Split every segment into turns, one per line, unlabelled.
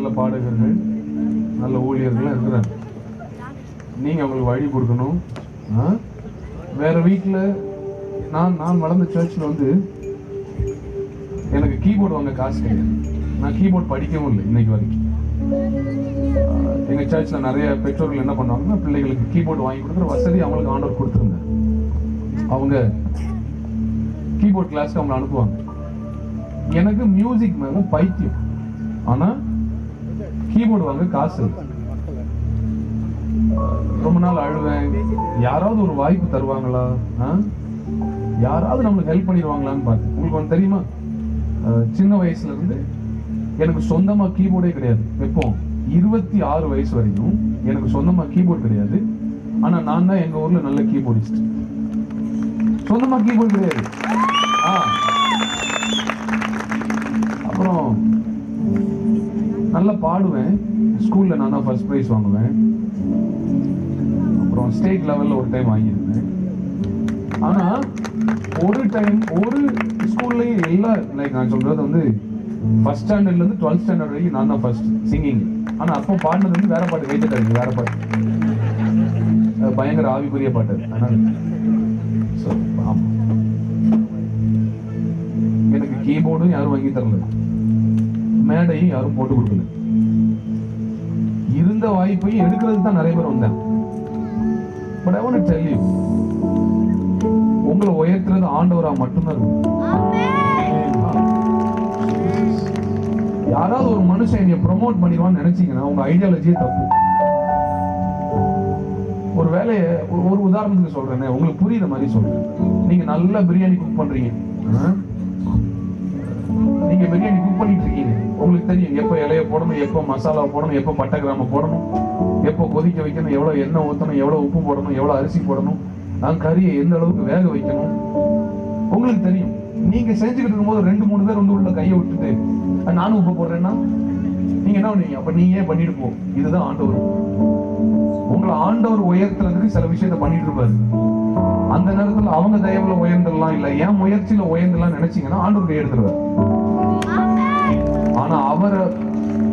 நல்ல பாடகர்கள் நல்ல ஊழியர்கள் இருக்கிறாங்க. நீங்க அவங்களுக்கு வழி கொடுக்கணும். வேற வீட்டில் நான் வளர்ந்த சர்ச்சில் வந்து எனக்கு கீபோர்டு வாங்க காசு கிடையாது. நான் கீபோர்ட் படிக்கவும் இல்லை இன்னைக்கு வரைக்கும். எங்க சர்ச்சில் நிறைய பெற்றோர்கள் என்ன பண்ணுவாங்கன்னா, பிள்ளைகளுக்கு கீபோர்டு வாங்கி கொடுக்குற வசதி அவங்களுக்கு ஆண்டவர் கொடுத்துருங்க. அவங்க கீபோர்ட் கிளாஸ்க்கு அவங்களை அனுப்புவாங்க. எனக்கு மியூசிக் மேல பைத்தியம், ஆனா கீபோர்டு வாங்க காசு இல்லை. ரொம்ப நாள் அழுவேன், யாராவது ஒரு வாய்ப்பு தருவாங்களா, யாராவது நம்மளுக்கு ஹெல்ப் பண்ணிடுவாங்களான்னு பார்த்தேன். உங்களுக்கு ஒன்று தெரியுமா, சின்ன வயசுல இருந்து எனக்கு சொந்தமா கீபோர்டே கிடையாது. எப்போ 26 வயசு வரைக்கும் எனக்கு சொந்தமா கீபோர்டு கிடையாது. ஆனா நான் தான் எங்க ஊர்ல நல்ல கீபோர்டிஸ்ட். சொந்தமா கீபோர்டு கிடையாது. அப்புறம் நல்லா பாடுவேன். ஸ்கூல்ல நான் தான் ஃபர்ஸ்ட் பிரைஸ் வாங்குவேன். அப்புறம் ஸ்டேட் லெவல்ல ஒரு டைம் வாங்கியிருந்தேன். ஆனா ஒரு டைம் ஒரு ஸ்கூல்லையும் எல்லா லைக் நான் சொல்றது வந்து ஃபர்ஸ்ட் ஸ்டாண்டர்ட்ல இருந்து 12th ஸ்டாண்டர்ட் வரைக்கும் நான் தான் ஃபர்ஸ்ட் சிங்கிங். ஆனா அப்போ பாடினது வந்து வேற பாட்டு, வைத்துட்டாரு வேற பாட்டு, பயங்கர ஆவிக்குரிய பாட்டு. அதனால எனக்கு கீபோர்டும் யாரும் வாங்கி தரல, மேடையும் யாரும் போட்டு கொடுக்கல. இருந்த வாய்ப்பையும் எடுக்கிறதுக்கு தான் நிறைய பேர் வந்தாங்க. But I want to tell you, உங்களை உயர்த்துறது ஆண்டவரா மட்டும்தான் இருக்கும். யாராவது ஒரு மனுஷன் என்னை ப்ரொமோட் பண்ணிடுவான்னு நினைச்சீங்கன்னா உங்க ஐடியாலஜியே தப்பு. ஒரு வேலையை ஒரு உதாரணத்துக்கு சொல்றேன், உங்களுக்கு புரியுற மாதிரி சொல்றேன். நீங்க நல்ல பிரியாணி குக் பண்றீங்க, நீங்க பிரியாணி குக் பண்ணிட்டு இருக்கீங்க. உங்களுக்கு தெரியும் எப்ப இலைய போடணும், எப்ப மசாலா போடணும், எப்ப பட்டை கிராம போடணும், எப்ப கொதிக்க வைக்கணும், எவ்வளவு எண்ணெய் ஊற்றணும், எவ்வளவு உப்பு போடணும், எவ்வளவு அரிசி போடணும், கறியை எந்த அளவுக்கு வேக வைக்கணும் உங்களுக்கு தெரியும். நீங்க செஞ்சுக்கிட்டு இருக்கும்போது 2-3 பேர் வந்து உள்ள கையை விட்டுட்டு நானும் உப்பு போடுறேன்னா நீங்க என்ன பண்ணுவீங்க? அப்ப நீங்க பண்ணிட்டு போ. இதுதான் ஆண்டவர். உங்களை ஆண்டவர் உயர்த்துறதுக்கு சில விஷயத்த பண்ணிட்டு இருப்பாரு. அந்த நேரத்துல அவங்க தயவுல உயர்ந்துடலாம், இல்ல என் முயற்சியில உயர்ந்துலாம் நினைச்சீங்கன்னா ஆண்டவர் கை எடுத்துருவார். ஆனா அவரை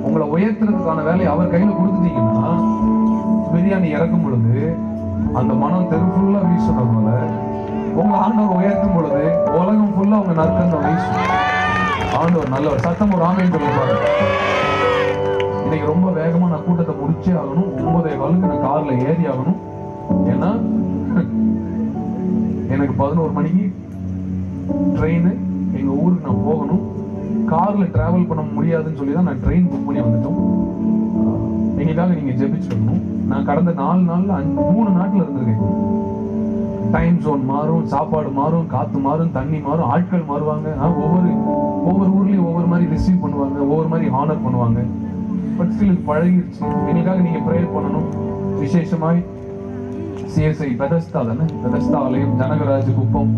உங்களை உயர்த்துறதுக்கான வேலையை அவர் கையில கொடுத்துட்டீங்கன்னா, பிரியாணி இறக்கும் பொழுது அந்த மனம் தெரு ஃபுல்லா வீசுற போல உங்களை ஆண்டவர் உயர்த்தும் பொழுது உலகம் ஃபுல்லா உங்க நற்கந்தம் வீசும். ஆண்டவர் நல்லவர். சத்தம் ஒரு ஆமேன் சொல்லுவாங்க. இன்னைக்கு ரொம்ப வேகமா நான் கூட்டத்தை முடிச்சே ஆகணும். 9:15 நான் கார்ல ஏறி ஆகணும். ஏன்னா எனக்கு 11 மணிக்கு ட்ரெயின் எங்க ஊருக்கு நான் போகணும். கார்ல டிராவல் பண்ண முடியாதுன்னு சொல்லி தான் நான் ட்ரெயின் புக் பண்ணி வந்துட்டோம். எங்களுக்காக நீங்க ஜெபிச்சுக்கணும். நான் கடந்த 4 நாள்ல 3 நாட்டுல இருந்திருக்கேன். டைம் ஜோன் மாறும், சாப்பாடு மாறும், காத்து மாறும், தண்ணி மாறும், ஆட்கள் மாறுவாங்க. ஒவ்வொரு ஊர்லயும் ஒவ்வொரு மாதிரி ரிசீவ் பண்ணுவாங்க, ஒவ்வொரு மாதிரி ஹானர் பண்ணுவாங்க. பட் ஸ்டில் பழகிடுச்சு. எங்களுக்காக நீங்க ப்ரேயர் பண்ணணும். விசேஷமாய் சிஎஸ்ஐ பெதஸ்தா தானே, பெதஸ்தா ஆலயம், ஜனகராஜ் குப்பம்,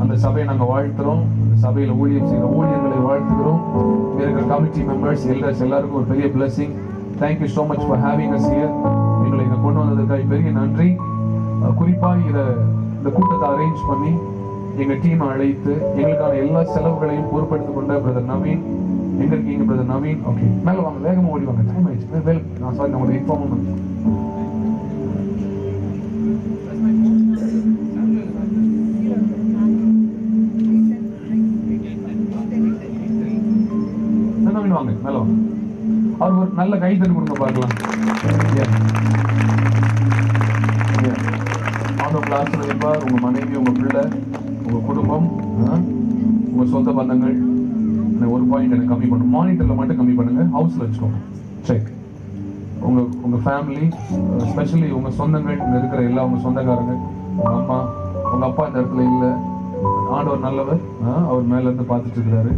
அந்த சபையை நாங்க வாழ்த்துறோம். அந்த சபையில ஊழியம் செய்கிற ஊழியர்களை வாழ்த்துக்கிறோம். இருக்கிற கமிட்டி மெம்பர்ஸ் எல்லாருக்கும் ஒரு பெரிய blessing. Thank you so much for having as here. எங்களை இங்க கொண்டு வந்ததுக்காக பெரிய நன்றி. குறிப்பா இந்த கூட்டத்தை அரேஞ்ச் பண்ணி எங்க டீம் அழைத்து எங்களுக்கான எல்லா செலவுகளையும் பொறுப்பெடுத்துக் கொண்ட பிரதர் நவீன். எங்க இருக்கீங்க பிரதர் நவீன்? ஓகே, மேல வாங்க, வேகமா ஓடி வாங்க, டைம் ஆயிடுச்சு. நான் சாரி, நான் உங்களுக்கு இன்ஃபார்ம் பண்ணேன். நவீன் வாங்க, மேல வாங்க. அவர் ஒரு நல்ல கை தண்ணி கொடுங்க பார்க்கலாம். உங்க ஆசீர்வதிப்பார். உங்க மனைவி, உங்க பிள்ளை, உங்க குடும்பம், உங்க சொந்த பந்தங்கள். ஒரு பாயிண்ட் எனக்கு கம்மி பண்ணும், மானிட்டர்ல மட்டும் கம்மி பண்ணுங்க, ஹவுஸ்ல வச்சுக்கோங்க. செக். உங்க ஃபேமிலி, ஸ்பெஷலி உங்க சொந்தங்கள், இங்க இருக்கிற எல்லா உங்க சொந்தக்காரங்க, உங்க அம்மா, உங்க அப்பா இந்த இடத்துல இல்லை, ஆண்டவர் நல்லவர், அவர் மேல இருந்து பார்த்துட்டு இருக்கிறாரு.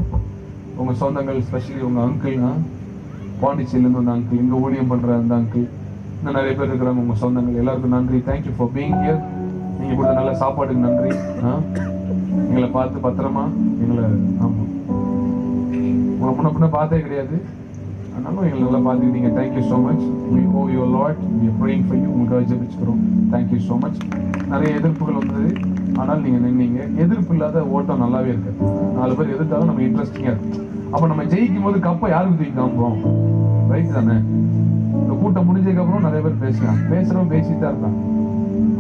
உங்க சொந்தங்கள், ஸ்பெஷலி உங்க அங்கிள், பாண்டிச்சேரியில இருந்து வந்த அங்கிள், இங்க ஊழியம் பண்ற அந்த அங்கிள், இன்னும் நிறைய பேர் இருக்கிறாங்க. உங்க சொந்தங்கள் எல்லாருக்கும் நன்றி. Thank you for being here. நீங்க கொடுத்த நல்ல சாப்பாடுக்கு நன்றி. எங்களை பார்த்து பத்திரமா எங்களை, ஆமா, உங்களை முன்ன பார்த்தே கிடையாது, ஆனாலும் எங்களை நல்லா பார்த்துக்கிட்டீங்க. Thank you so much. We owe you a lot. We are praying for you. உங்களுக்காக ஜெபிச்சுக்கிறோம். Thank you so much. நிறைய எதிர்ப்புகள் வந்தது, ஆனால் நீங்க நின்னீங்க. எதிர்ப்பு இல்லாத ஓட்டம் நல்லாவே இருக்கு. 4 பேர் எதிர்த்தாலும் நம்ம இன்ட்ரெஸ்டிங்கா இருக்கு. அப்ப நம்ம ஜெயிக்கும் போது கப்பை யாருக்கு தூக்கி காமிப்போம்? ரைட் தானே? இந்த கூட்டம் முடிஞ்சதுக்கு அப்புறம் நிறைய பேர் பேசுறவன் பேசிட்டு தான் இருக்காங்க.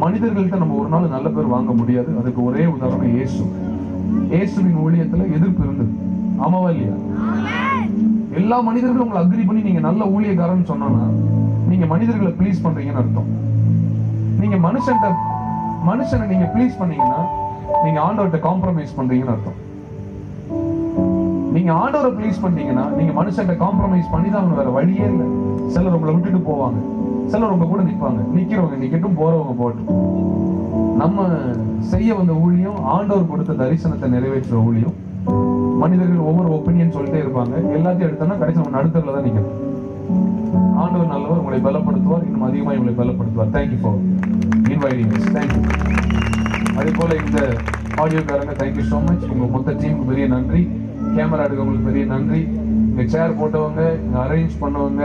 மனிதர்கள்ட்ட நம்ம ஒரு நாள் நல்ல பேர் வாங்க முடியாது. அதுக்கு ஒரே உதாரணம் இயேசு. இயேசுவின் ஊழியத்துல எதிர்ப்பு இருந்தது, ஆமாவா இல்லையா? எல்லா மனிதர்களும் உங்களை அக்ரி பண்ணி நீங்க நல்ல ஊழியக்காரன்னு சொன்னா நீங்க மனிதர்களை ப்ளீஸ் பண்றீங்கன்னு அர்த்தம். நீங்க மனுஷனை நீங்க ப்ளீஸ் பண்ணீங்கன்னா நீங்க ஆண்டவர்கிட்ட காம்ப்ரமைஸ் பண்றீங்கன்னு அர்த்தம். நீங்க ஆண்டவரை ப்ளீஸ் பண்ணீங்கன்னா நீங்க மனுஷன்கிட்ட காம்ப்ரமைஸ் பண்ணி தான் வேற வழியே இல்லை. சிலர் உங்களை விட்டுட்டு போவாங்க, சிலர் உங்க கூட நிற்பாங்க. நிக்கிறவங்க நிக்கட்டும், போறவங்க போட்டும். நம்ம செய்ய வந்த ஊழியம் ஆண்டவர் கொடுத்த தரிசனத்தை நிறைவேற்ற ஊழியம். மனிதர்கள் ஒவ்வொரு ஒப்பீனியன் சொல்லிட்டே இருப்பாங்க. எல்லாத்தையும் எடுத்தோம்னா கடைசி நம்ம நடுத்தரில் தான் நிற்கணும். ஆண்டவர் நல்லவர், உங்களை பலப்படுத்துவார், இன்னும் அதிகமாக உங்களை பலப்படுத்துவார். Thank you for inviting us. Thank you. அதே போல இந்த ஆடியோக்காரங்க தேங்க்யூ ஸோ மச். உங்க மொத்த டீமுக்கு பெரிய நன்றி. கேமரா எடுக்கவங்களுக்கு பெரிய நன்றி. இங்க சேர் போட்டவங்க, இங்க அரேஞ்ச் பண்ணவங்க,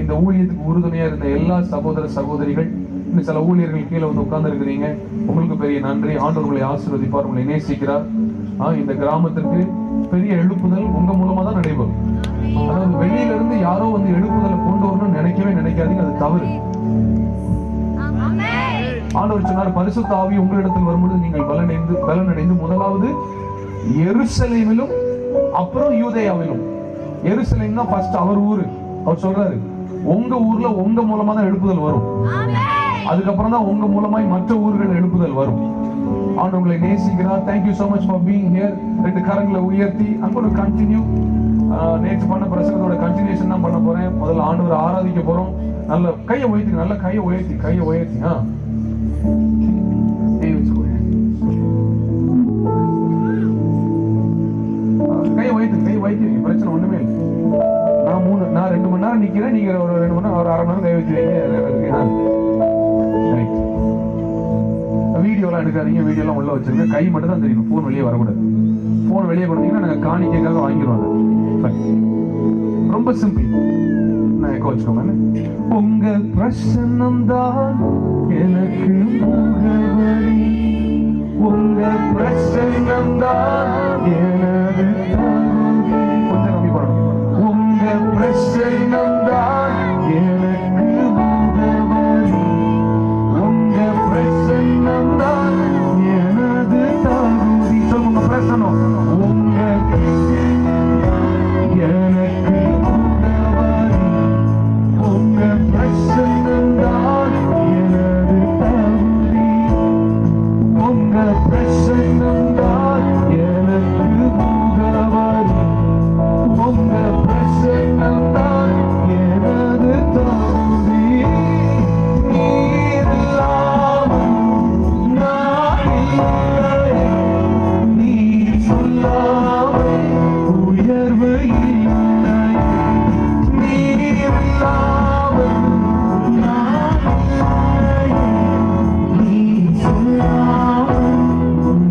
இந்த ஊழியத்துக்கு உறுதுணையா இருந்த எல்லா சகோதர சகோதரிகள், இன்னும் சில ஊழியர்கள் கீழே வந்து உட்கார்ந்து இருக்கிறீங்க, உங்களுக்கு பெரிய நன்றி. ஆண்டவர் உங்களை ஆசீர்வதிப்பார், உங்களை நேசிக்கிறார். இந்த கிராமத்திற்கு பெரிய எழுப்புதல் உங்க மூலமா தான் நடைபெறும். அதாவது வெளியில இருந்து யாரோ வந்து எழுப்புதலை கொண்டு வரணும்னு நினைக்காதீங்க, அது தவறு. ஆண்டவர் சொன்னார், பரிசுத்த ஆவி உங்களிடத்தில் வரும்பொழுது நீங்கள் பலனடைந்து முதலாவது எருசலேமிலும் அப்புறம் யூதேயாவிலும். எருசலேம் தான் ஃபர்ஸ்ட் அவர் ஊரு. அவர் சொல்றாரு, உங்க ஊர்ல உங்க மூலமா தான் எழுப்புதல் வரும். அதுக்கப்புறம் தான் உங்க மூலமாய் மற்ற ஊர்கள் எழுப்புதல் வரும். ஆண்டவர் உங்களை நேசிக்கிறார். Thank you so much for being here. ரெண்டு கரங்களை உயர்த்தி I'm going to continue. நேற்று பண்ண பிரசங்கத்தோட கண்டினியூஷன் தான் பண்ண போறேன். முதல்ல ஆண்டவரை ஆராதிக்க போறோம். நல்ல கையை உயர்த்தி, நல்ல கையை உயர்த்தி. கை வைத்து பிரச்சனை ஒண்ணுமே இல்லை. நான் 2 மணி நேரம் நிக்கிறேன், நீங்க ஒரு 2 மணி நேரம், ஒரு 1/2 மணி நேரம் கை வச்சு வைங்க. வீடியோலாம் எடுக்காதீங்க, வீடியோலாம் உள்ள வச்சிருங்க. கை மட்டும் தான் தெரியும், போன் வெளியே வரக்கூடாது. போன் வெளியே கொடுத்தீங்கன்னா நாங்க காணிக்கைக்காக வாங்கிடுவாங்க. ரொம்ப சிம்பிள். நான் கோச்சுக்கோங்க. உங்க பிரசன்னம் தான் எனக்கு முகவரி, உங்க பிரசன்னம் தான் எனது தகுதி. கொஞ்சம் கம்மி பண்ணணும். உங்க பிரசன்னம் தான் எனக்கு முகவரி, உங்க பிரசன்னம் தான் எனது தகுதி. சொல்லுங்க, பிரசன்னம் உங்க எனக்கு முகவரி, உங்க பிரசன்னம் தான் எனது தகுதி, உங்க பிரசன்னம் தான் எனக்கு முகவரி, உங்க பிரசன்னம் தான் எனது தகுதி. நீர் இல்லாமல் நான் இல்லை, நீர் சொல்லாமல் உயர்வு இல்லை, நீர் இல்லாமல் நான் இல்லை, நீர் சொல்லாமல்.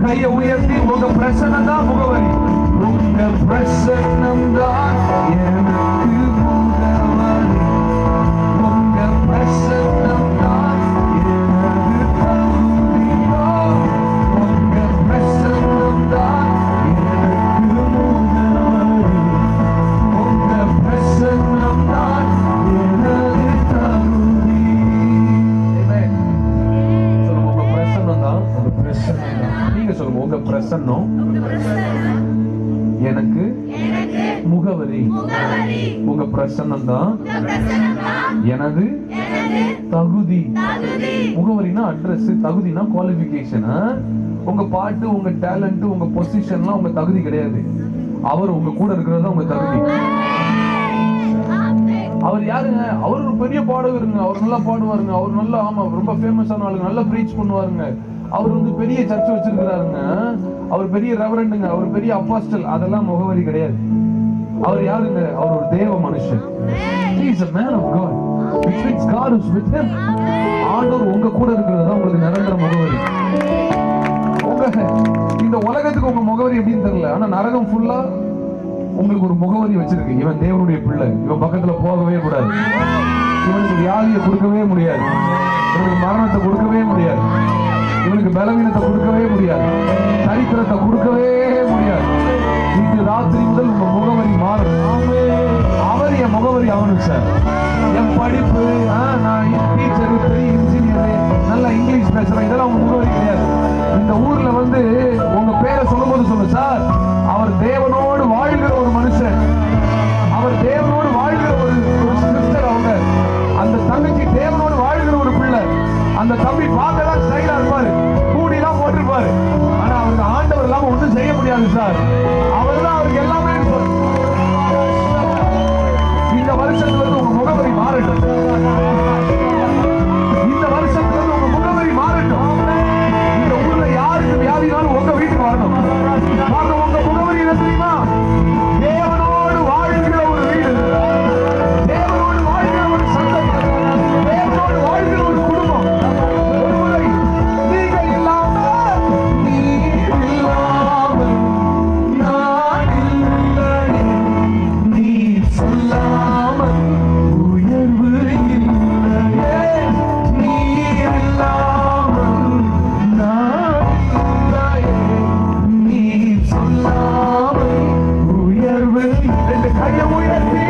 கையை உயர்த்தி, உங்க பிரசன்னம் தான் முகவரி, உங்க பிரசன்னம் தான் எனக்கு முகவரி, உங்க பிரசன்னம் தான் எனது தகுதியோ, உங்க பிரசன்னம் தான் எனக்கு முகவரி, உங்க பிரசன்னம் தான் எனது தகுதி. சொல்லுங்க, உங்க பிரசன்னம் தான். நீங்க சொல்லுங்க, உங்க பிரசன்னம் எனக்கு முகவரி, உங்க பிரசன்னம் தான் எனது தகுதி. முகவரினா அட்ரஸ், தகுதினா குவாலிஃபிகேஷன். உங்க பாட்டு, உங்க டேலண்ட், உங்க பொசிஷன்லாம் உங்க தகுதி கிடையாது. அவர் உங்க கூட இருக்கிறது உங்க தகுதி. அவர் யாருங்க? அவர் ஒரு பெரிய பாடகருங்க, அவர் நல்லா பாடுவாருங்க, அவர் நல்லா, ஆமா, ரொம்ப ஃபேமஸான ஆளுங்க, நல்லா ப்ரீச் பண்ணுவாருங்க, அவர் வந்து பெரிய சர்ச் வச்சிருக்கிறாருங்க, அவர் பெரிய ரெவரண்டுங்க, அவர் பெரிய அப்போஸ்டல். அதெல்லாம் முகவரி கிடையாது. அவர் யாருங்க? அவர் ஒரு தேவ மனுஷன். He is a man of God. Which means God is with him. ஆண்டவர் உங்க கூட இருக்கிறது தான் உங்களுக்கு நிரந்தர முகவரி. இந்த உலகத்துக்கு உங்க முகவரி எப்படின்னு தெரியல, ஆனா நரகம் ஃபுல்லா உங்களுக்கு ஒரு முகவரி வச்சிருக்கு. இவன் தேவனுடைய பிள்ளை, இவன் பக்கத்துல போகவே கூடாது, இவனுக்கு வியாதியை கொடுக்கவே முடியாது, இவனுக்கு மரணத்தை கொடுக்கவே முடியாது, இவனுக்கு பலவீனத்தை கொடுக்கவே முடியாது, தரித்திரத்தை கொடுக்கவே முடியாது. இன்று ராத்திரி முதல் உங்க முகவரி மாறும். அவர் என் முகவரி அவனுக்கு சொல்லுங்க சார். என் படிப்பு, நான் டீச்சர், பெரிய இன்ஜினியர், நல்லா இங்கிலீஷ் பேசுறேன், இதெல்லாம் உங்க முகவரி கிடையாது. இந்த ஊர்ல வந்து உங்க பேரை சொல்லும் போது சொல்லு சார், அவர் தேவனோடு வாழ்கிற ஒரு மனுஷன், அவர் தேவனோடு வாழ்கிற ஒரு சிஸ்டர், அவங்க அந்த தங்கச்சி தேவனோடு வாழ்கிற ஒரு பிள்ளை. அந்த தம்பி பார்க்கதான் ஸ்டைலா இருப்பாரு, கூடிலாம் போட்டிருப்பாரு, ஆனா அவருக்கு ஆண்டவர் இல்லாம ஒன்றும் செய்ய முடியாது சார். அவர் தான் அவருக்கு எல்லாமே. இந்த வருஷத்துல இருந்து உங்க முகவரி மாறட்டும். இந்த வருஷத்துல இருந்து உங்க முகவரி மாறட்டும். இந்த ஊர்ல யாருக்கு வியாதினாலும் உங்க வீட்டுக்கு வரணும். உங்க முகவரி என்ன தெரியுமா? தேவனோடு வாழ்கிற ஒரு வீடு, தேவனோடு வாழ்கிற ஒரு சந்ததி, தேவனோடு வாழ்கிற ஒரு குடும்பம். நீங்கள் இல்லாமல், நீர் இல்லாமல் நான் இல்லை, நீ சொல்லாமல் உயர்வு இல்லையே, நீர் இல்லாமல் நான் இல்லையே, நீ சொல்லாமல் உயர்வு. ரெண்டு கையை உயர்த்தி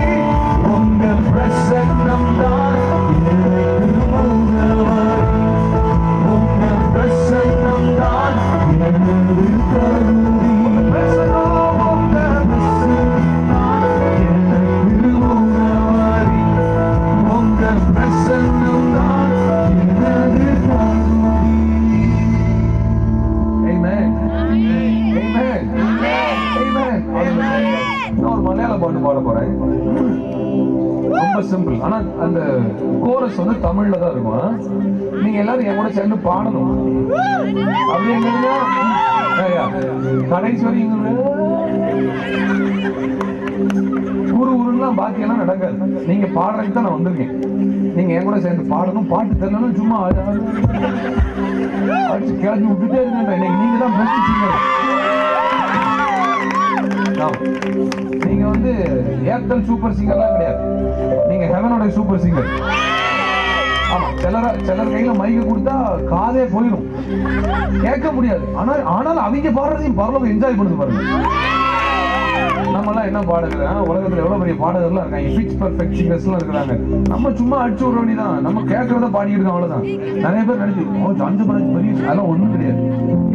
உங்க பிரசன்னம் தான் எனக்கு மங்களமாய், உங்க பிரசன்னம் தான் எனது கருதி, பிரசன்னம் உங்க பிரசன்னம் தான் எனக்கு மங்களமாய், உங்க பிரசன்னம் தான் எனது கருதி. Amen. Amen. Amen. நான் ஒரு மலையாள பாட்டு பாட போறேன். ரொம்ப சிம்பிள். ஆனா அந்த கோரஸ் வந்து தமிழ்ல தான் இருக்கும். நீங்க எல்லாரும் என் கூட சேர்ந்து பாடணும். அப்படி எங்க கடைசி வரைக்கும் ஊருலாம் பாக்கியெல்லாம் நடக்காது. நீங்க பாடுறதுக்கு தான் நான் வந்திருக்கேன். நீங்க என் கூட சேர்ந்து பாடணும். பாட்டு தெரியலன்னு சும்மா அடிச்சு கிளம்பி விட்டுட்டே இருந்தேன். நீங்க தான் பெஸ்ட் சிங்கர். நீங்க வந்து ஏர்டெல் சூப்பர் சிங்கர்லாம் கிடையாது. நீங்க ஹெவனோட சூப்பர் சிங்கர். ஆமா, சிலர் கையில மைக்க கொடுத்தா காதே போயிடும், கேட்க முடியாது. ஆனாலும் அவங்க பாடுறதையும் பரவாயில்ல என்ஜாய் பண்ணுது பாருங்க. நம்ம எல்லாம் என்ன பாடகர், உலகத்துல எவ்வளவு பெரிய பாடகர்லாம் இருக்காங்க, பிச் பர்ஃபெக்ட் சிங்கர்ஸ் எல்லாம் இருக்கிறாங்க. நம்ம சும்மா அடிச்சு விட வேண்டியதான், நம்ம கேட்கறத பாடிட்டு இருக்கோம், அவ்வளவுதான். நிறைய பேர் நினைச்சு அஞ்சு படம் பெரிய, அதெல்லாம் ஒண்ணும் கிடையாது.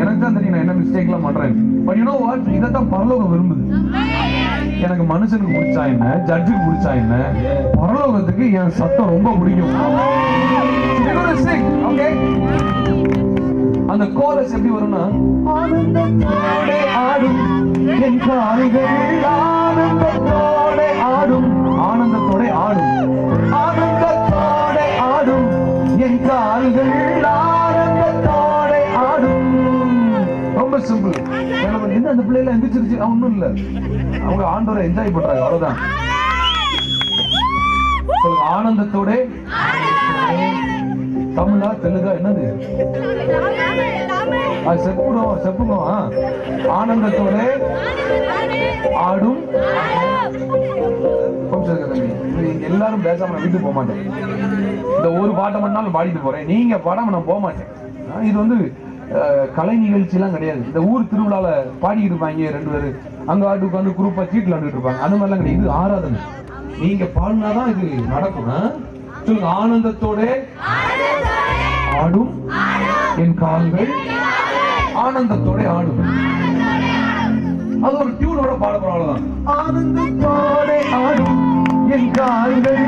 எனக்கு தான் தெரியும் நான் என்ன மிஸ்டேக் எல்லாம் பண்றேன். பட் யூ நோ வாட், இதைத்தான் பரலோகம் விரும்புது. எனக்கு மனுஷனுக்கு பிடிச்சா என்ன, ஜட்ஜுக்கு பிடிச்சா என்ன, பரலோகத்துக்கு என் சத்தம் ரொம்ப பிடிக்கும். அந்த கோரஸ் எப்படி வரும்னா, ஆனந்தத்தோட ஆடும் என் கால்கள், ஆனந்தத்தோட ஆடும், ஆனந்தத்தோட ஆடும், ஆனந்தத்தோட ஆடும் என் கால்கள், ஆனந்தத்தோட ஆடும். ரொம்ப சிம்பிள். என்ன அந்த பிள்ளைல எந்திரிச்சிருச்சு, ஒண்ணும் இல்ல, அவங்க ஆண்டவரை என்ஜாய் பண்றாங்க, அவ்வளவுதான். ஆனந்தத்தோட தமிழா தெலுங்கா என்னது செப்புங்க. ஆனந்தத்தோட ஆடும். எல்லாரும் பேசாம நான் வீட்டுக்கு போக மாட்டேன். இந்த ஒரு பாட்டை மட்டும் பாடிட்டு போறேன், நீங்க பாடாம நான் போக மாட்டேன். இது வந்து கலை நிகழ்ச்சி எல்லாம் கிடையாது. இந்த ஊர் திருவிழால பாடிக்கிட்டு இருப்பாங்க ரெண்டு பேரு, அங்க ஆட்டு உட்காந்து குரூப்பா சீட்டு விளையாண்டுட்டு இருப்பாங்க, அந்த மாதிரிலாம் கிடையாது. இது ஆராதனை, நீங்க பாடினாதான் இது நடக்கும். சொல்லுங்க, ஆனந்தத்தோட ஆடும் என் கால்கள், ஆனந்தத்தோட ஆடும். அது ஒரு டியூனோட பாட போறோம். ஆனந்தத்தோட ஆடும் என் கால்கள்,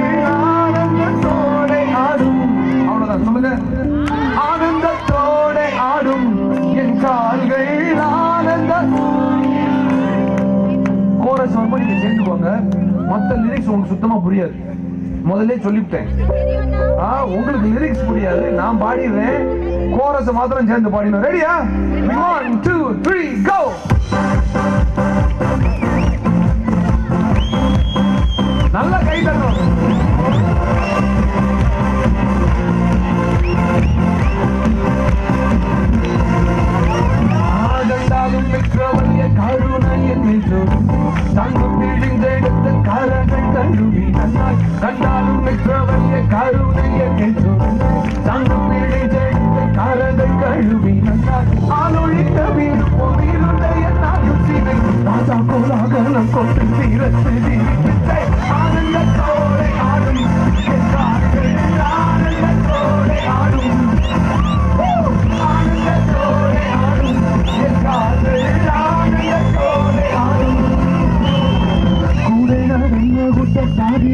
ஆனந்தத்தோட ஆடும், அவ்வளவுதான். சொல்லுங்க, ஆனந்தத்தோட ஆடும் என் கால்கள், ஆனந்த. கோரஸ் வரும்போது நீங்க சேர்ந்துக்கோங்க. மொத்த லிரிக்ஸ் உங்களுக்கு சுத்தமா புரியாது, முதல்ல சொல்லிவிட்டேன். உங்களுக்கு லிரிக்ஸ் புரியாது, நான் பாடிடுறேன். கோரஸ் மாத்திரம் சேர்ந்து பாடினோம். ரெடியா? 1 2 3 கோ. நல்லா கை தட்டணும். ஆகண்டாலும் மிக்கவல்ய கருணையை மீண்டும் தங்கும் பிடிந்தெடுத்த கரங்கள் கழுவி நன்னாய், கண்டாலும் மிக்கவல்ய கருணையை மீண்டும் தங்கும் பிடிந்தெடுத்த கரங்கள் கழுவி நன்னாய், ஆளொழித்த வீடு உயிருடைய நாயும் சீனை ராஜா போல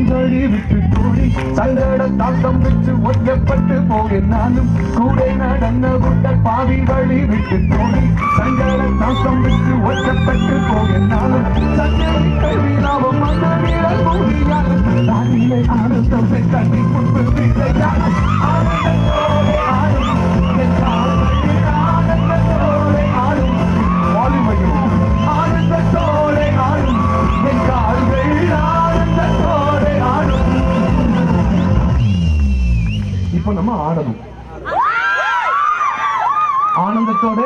வழி விட்டு தோழி சங்கட தாக்கம் விட்டு ஒற்றப்பட்டு போகினாலும் கூட நடந்த விட்ட பாவி வழி விட்டு தோழி சங்கட தாக்கம் விட்டு ஒற்றப்பட்டு போகினாலும் சங்கரை கல்வி லாபம் அந்த வீரல் மூடியாலும் தானிலை ஆனந்தத்தை கட்டி முன்பு விதையாலும் ஆனந்தத்தோடு ஆடும் என் கால்கள் ஆனந்தத்தோடு ஆடும் வாலிமையும் ஆனந்தத்தோடு ஆடும் என் கால்கள் ஆனந்தத்தோடு ஆடும். இப்ப நம்ம ஆடணும். ஆனந்தத்தோட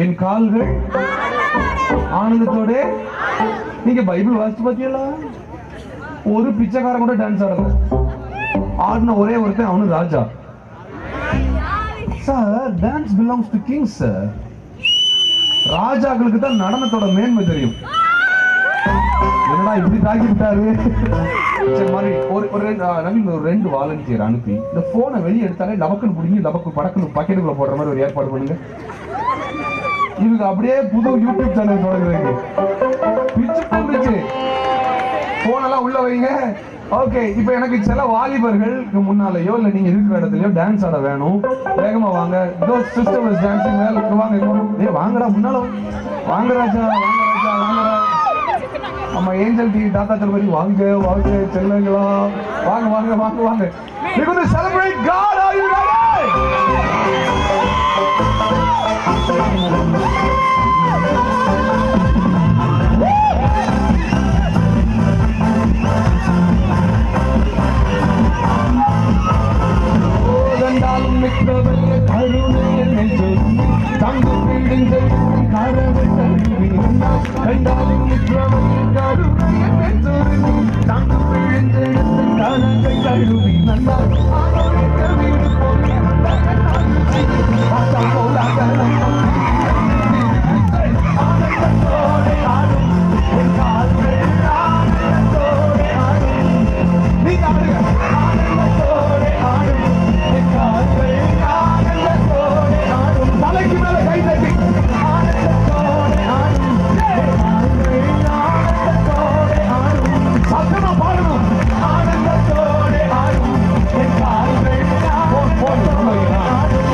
என் கால்கள் ஆனந்தத்தோட. நீங்க பைபிள் வாசிச்சு பாத்தீங்களா? ஒரு பிச்சைக்காரன் கூட டான்ஸ் ஆடல. ஆடின ஒரே ஒருத்தன், அவனு ராஜா. Sir, dance belongs to kings sir. ராஜாக்களுக்கு தான் நடனத்தோட மேன்மை தெரியும். என்னடா இப்படி தாக்கி விட்டாரு. சரி மாதிரி ஒரு ரெண்டு வாலண்டியர் அனுப்பி இந்த போனை வெளியே எடுத்தாலே லபக்குன்னு பிடிங்கி லபக்கு படக்குன்னு பக்கெட்டுக்குள்ள போடுற மாதிரி ஒரு ஏற்பாடு பண்ணுங்க. இவங்க அப்படியே புது யூடியூப் சேனல் தொடங்குறீங்க. பிச்சு போட்டுச்சு போனெல்லாம் உள்ள வைங்க. ஓகே, இப்ப எனக்கு சில வாலிபர்களுக்கு முன்னாலேயோ இல்ல நீங்க இருக்கிற இடத்துலயோ டான்ஸ் ஆட வேணும். வேகமா வாங்க. System is dancing. மேல வாங்க. வாங்கடா முன்னால வாங்க ராஜா, வாங்க ராஜா, வாங்கடா. நம்ம ஏஞ்சல் டி தாத்தா சொல்லுங்க, வாங்க வாங்க செல்லுங்களா, வாங்க வாங்க வாங்க வாங்க. We going to celebrate God. Are you ready? ஓதண்டாலும் மிக்கவல்ல கருணை என்னை சொல்லி தங்கு பீடிங்கள் காரவை கல்வி கண்டாலும் மிக்கவல்ல கருணை என்னை சொல்லி தங்கு பீடிங்கள் காரவை கல்வி நன்றால் ஆரோக்கிய வீடு போய் பார்த்தா போலாக ஆனந்தத்தோடு ஆடும் என் கால்கள் ஆனந்தத்தோடு ஆடும். நீங்க ஆடுங்க. ஆனந்தத்தோடு ஆடும் என் கால்கள் ஆனந்தத்தோடு ஆடும். தலைக்கு மேல கை தட்டி ஆனந்தத்தோடு ஆடும் என் கால்கள் ஆனந்தத்தோடு ஆடும். சத்தமா பாடணும். ஆனந்தத்தோடு ஆடும் என் கால்கள் ஆனந்தத்தோடு ஆடும்.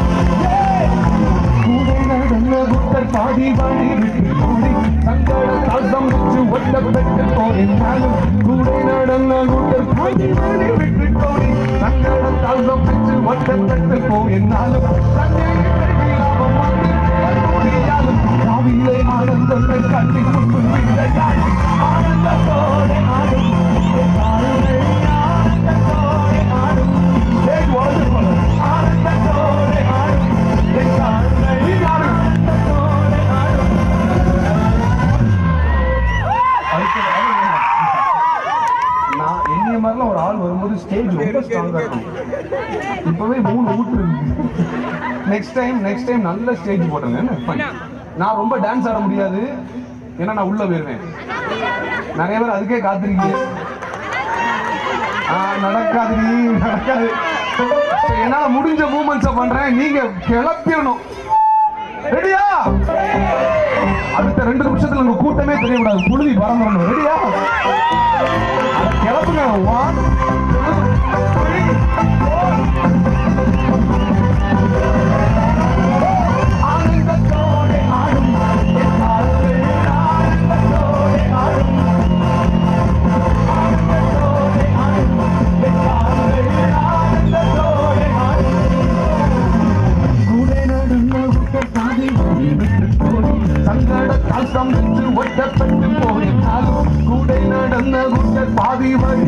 கூட நடந்த புத்தர் பாதி வழி விட்டு கூடி சங்கட தாசம் வச்சு ஒட்டப்பட்டு போனாலும் கூட நடந்த புத்தர் பாதி வழி விட்டு கூடி சங்கட தாசம் வச்சு ஒட்டப்பட்டு போனாலும் லாபம் வந்து முடியாலும் காவிலே ஆனந்தத்தை கட்டி முன்பு விதையாலும் ஆனந்தத்தோடு ஆடும் ஆனந்தத்தோடு ஆடும். ஆனந்தத்தோடு ஆடும் நான் என்னைய மாதிரிலாம் ஒரு ஆள் வரும்போது ஸ்டேஜ் ரொம்ப ஸ்ட்ராங்கா இருக்கும். இப்பவே 3 ஊட்டு இருக்கு. நெக்ஸ்ட் டைம் நல்ல ஸ்டேஜ் போட்டுருங்க. நான் ரொம்ப டான்ஸ் ஆட முடியாது, ஏன்னா நான் உள்ள போயிருவேன். நிறைய பேர் அதுக்கே காத்திருக்கீங்க. நடக்காது நடக்காது. என்னால முடிஞ்ச மூமெண்ட்ஸ் பண்றேன், நீங்க கிளப்பிடணும். ரெடியா? அடுத்த 2 நிமிஷத்துல உங்க கூட்டமே தெரியக்கூடாது, புழுதி பறந்துடணும். ரெடியா? கிளப்புங்க. 1 2 3 ஆனந்தத்தோடு ஆடும் என் கால்கள் ஆனந்தத்தோடு ஆடும். ஆனந்தத்தோடு ஆடும் என் கால்கள் ஆனந்தத்தோடு ஆடும். கூட நடந்த விட்ட பாதை வழி விட்டு போய் சங்கட தாசம் விட்டு ஒட்டப்பட்டு போயினாலும் கூட நடந்த விட்ட பாதை வழி